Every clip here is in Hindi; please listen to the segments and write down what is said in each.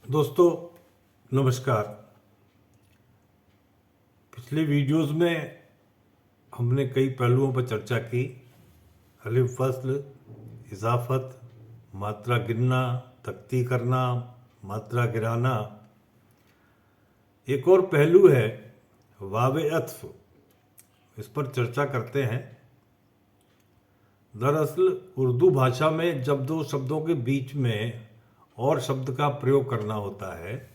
दोस्तों नमस्कार। पिछले वीडियोस में हमने कई पहलुओं पर चर्चा की। अलिफ वस्ल, इजाफत, मात्रा गिनना, तख्ती करना, मात्रा गिराना। एक और पहलू है वावे अत्फ, इस पर चर्चा करते हैं। दरअसल उर्दू भाषा में जब दो शब्दों के बीच में और शब्द का प्रयोग करना होता है,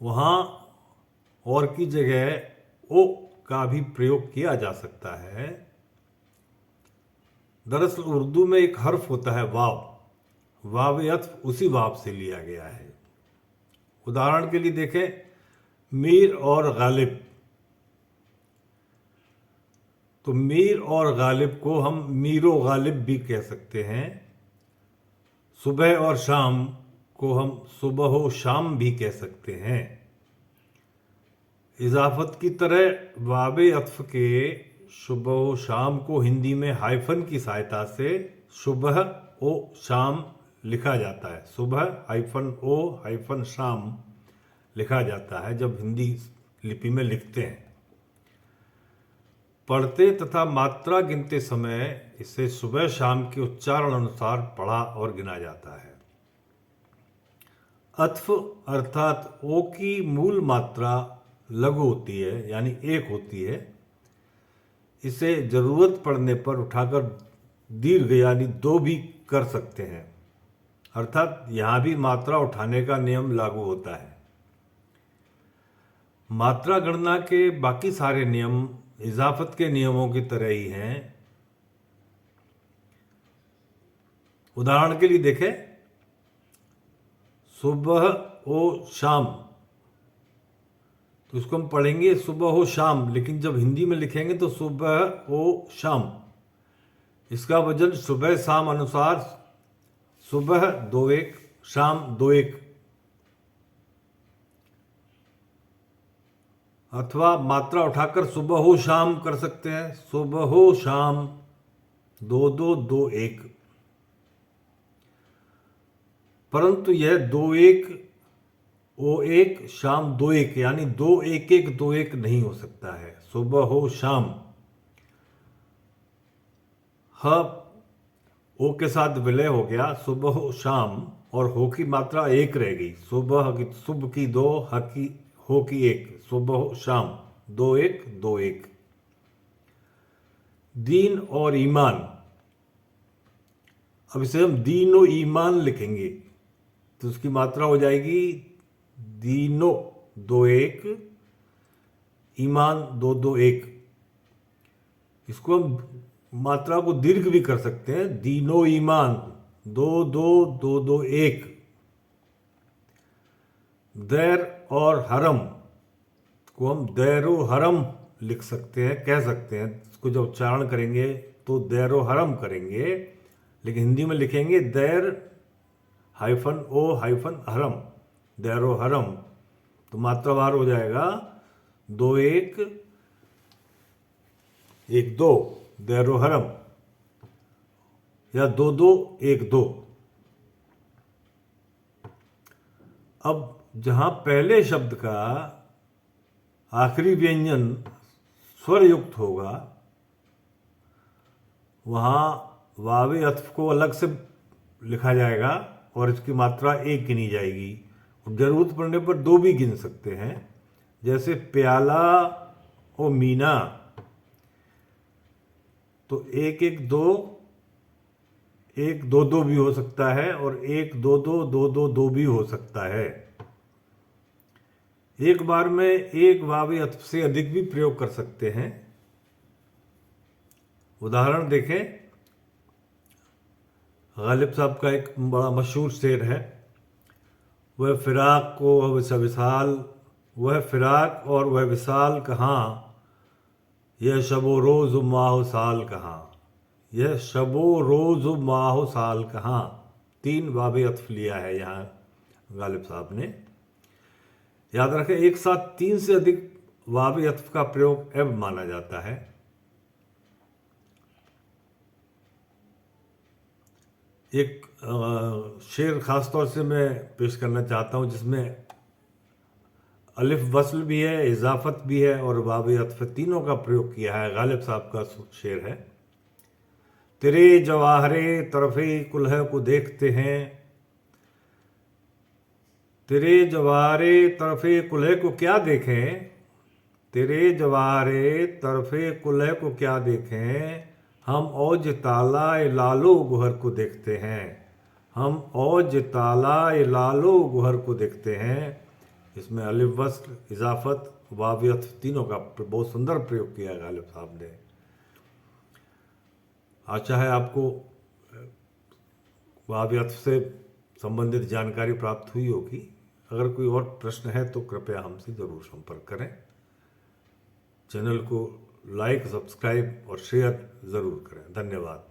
वहाँ और की जगह ओ का भी प्रयोग किया जा सकता है। दरअसल उर्दू में एक हर्फ होता है वाव, वाव अत्फ उसी वाव से लिया गया है। उदाहरण के लिए देखें, मीर और गालिब। तो मीर और गालिब को हम मीरो गालिब भी कह सकते हैं। सुबह और शाम को हम सुबह शाम भी कह सकते हैं। इजाफत की तरह वावे अत्फ के सुबह शाम को हिंदी में हाइफन की सहायता से सुबह ओ शाम लिखा जाता है। सुबह हाइफन ओ हाइफन शाम लिखा जाता है जब हिंदी लिपि में लिखते हैं। पढ़ते तथा मात्रा गिनते समय इसे सुबह शाम के उच्चारण अनुसार पढ़ा और गिना जाता है। अत्फ अर्थात ओ की मूल मात्रा लघु होती है, यानी एक होती है। इसे जरूरत पड़ने पर उठाकर दीर्घ यानी दो भी कर सकते हैं, अर्थात यहां भी मात्रा उठाने का नियम लागू होता है। मात्रा गणना के बाकी सारे नियम इजाफत के नियमों की तरह ही हैं। उदाहरण के लिए देखें, सुबह ओ शाम, तो इसको हम पढ़ेंगे सुबह हो शाम, लेकिन जब हिंदी में लिखेंगे तो सुबह ओ शाम। इसका वजन सुबह शाम अनुसार सुबह दो एक, शाम दो एक। अथवा मात्रा उठाकर सुबह हो शाम कर सकते हैं, सुबह हो शाम दो दो दो एक। परंतु यह दो एक ओ एक शाम दो एक, यानी दो एक एक दो एक नहीं हो सकता है। सुबह हो शाम, ह ओ के साथ विलय हो गया, सुबह हो शाम, और हो की मात्रा एक रह गई। सुबह की सुबह की दो, ह की हो की एक, सुबह हो शाम दो एक दो एक। दीन और ईमान, अब इसे हम दीनो ईमान लिखेंगे तो उसकी मात्रा हो जाएगी दीनो दो एक, ईमान दो दो एक। इसको हम मात्रा को दीर्घ भी कर सकते हैं, दीनो ईमान दो दो दो दो एक। दैर और हरम को हम दैरो हरम लिख सकते हैं, कह सकते हैं। इसको जब उच्चारण करेंगे तो दैरो हरम करेंगे, लेकिन हिंदी में लिखेंगे दैर हाइफन ओ हाइफन हरम, दैरो हरम। तो मात्रावार हो जाएगा दो एक एक दो, दैरो हरम, या दो दो एक दो। अब जहां पहले शब्द का आखिरी व्यंजन स्वर युक्त होगा, वहां वावे अत्फ को अलग से लिखा जाएगा और इसकी मात्रा एक गिनी जाएगी। जरूरत पड़ने पर दो भी गिन सकते हैं, जैसे प्याला और मीना। तो एक एक दो दो भी हो सकता है, और एक दो दो दो दो दो भी हो सकता है। एक बार में एक वावे अत्फ से अधिक भी प्रयोग कर सकते हैं। उदाहरण देखें, गालिब साहब का एक बड़ा मशहूर शेर है, वह फिराक को वह विशाल, वह फिराक और वह विशाल कहाँ, यह शबो रोज माह साल कहाँ। यह शबो रोज माह साल कहाँ, तीन वावे अत्फ लिया है यहाँ गालिब साहब ने। याद रखें, एक साथ तीन से अधिक वावे अत्फ का प्रयोग एब माना जाता है। एक शेर ख़ास तौर से मैं पेश करना चाहता हूँ जिसमें अलिफ वस्ल भी है, इजाफत भी है और वाव अत्फ तीनों का प्रयोग किया है। गालिब साहब का शेर है। तेरे जवाहरे तरफ़े कुल्ह को देखते हैं, तेरे जवाहरे तरफ़े कुल्ह को क्या देखें, तेरे जवाहरे तरफ़े कुल्ह को क्या देखें, हम औज ताला लालो गुहर को देखते हैं, हम औज ताला लालो गुहर को देखते हैं। इसमें अलिफ वस्ल, इजाफत, वावियत तीनों का बहुत सुंदर प्रयोग किया है गालिब साहब ने। आशा है आपको वावियत से संबंधित जानकारी प्राप्त हुई होगी। अगर कोई और प्रश्न है तो कृपया हमसे ज़रूर संपर्क करें। चैनल को लाइक, सब्सक्राइब और शेयर ज़रूर करें। धन्यवाद।